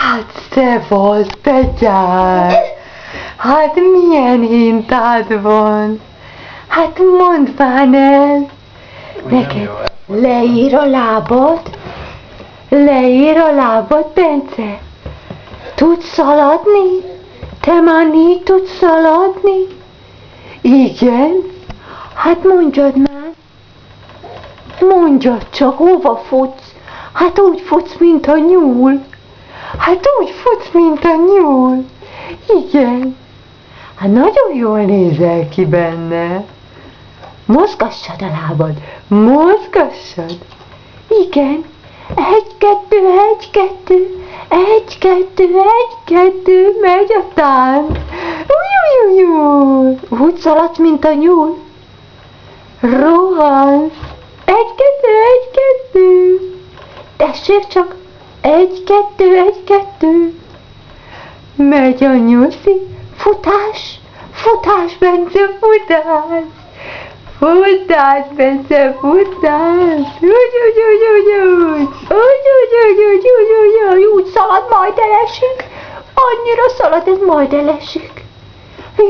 Hát szevasz, Petyár! Hát milyen hintád van? Hát mondd már el! Neked leír a lábad? Leír a lábad, Bence? Tudsz szaladni? Te már így tudsz szaladni? Igen? Hát mondjad már! Mondjad csak, hova futsz? Hát úgy futsz, mint a nyúl. Hát úgy futsz, mint a nyúl. Igen. Hát nagyon jól nézel ki benne. Mozgassad a lábad. Mozgassad. Igen. 1, 2, 1, 2. 1, 2, 1, 2. Megy a tánc. Ujjjjjjjj. Úgy szaladsz, mint a nyúl. Rohansz. 1, 2, 1, 2. Tessék csak. 1, 2, 1, 2. Megy a nyuszi. Futás. Futás, Bence, futás. Futás, Bence, futás. Úgy szalad, majd elesik. Annyira szalad, ez majd elesik.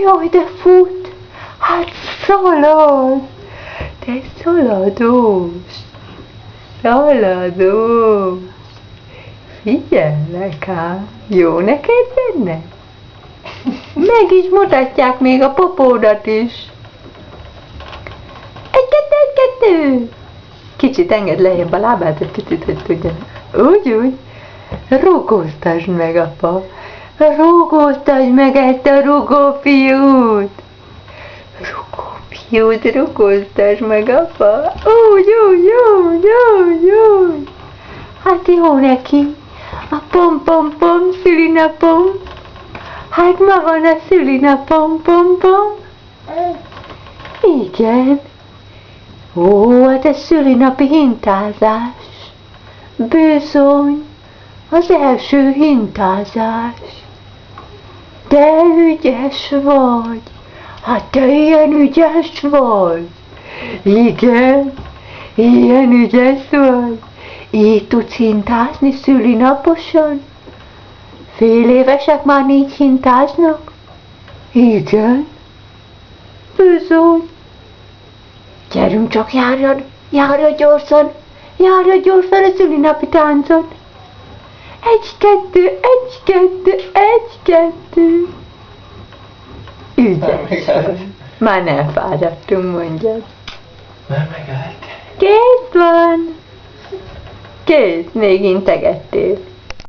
Jaj, de fut. Hát szalad. Te szaladós. Szaladós. Figyellek ám, jó neked benne? Meg is mutatják még a popódat is. 1, 2, 1, 2. Kicsit engedd lejjebb a lábát, egy picit, hogy tudja. Úgy. Rugóztasd meg, apa. Rugóztasd meg ezt a rugófiút. Rugófiút, rugóztasd meg, apa. Úgy. Hát jó neki. A pom-pom-pom, szülinapom. Hát ma van a szülinapom, pom-pom. Igen. Ó, hát ez szülinapi hintázás. Bizony, az első hintázás. De ügyes vagy. Hát te ilyen ügyes vagy. Igen, ilyen ügyes vagy. Így tudsz hintázni szülinaposan? Fél évesek már így hintáznak? Igen. Bizony. Gyerünk csak, járja gyorsan a szülinapi táncot. 1, 2, 1, 2, 1, 2. Ügyes. Már nem fáradtunk, mondjad. Már megállt. Kész van. Kész, még integettél.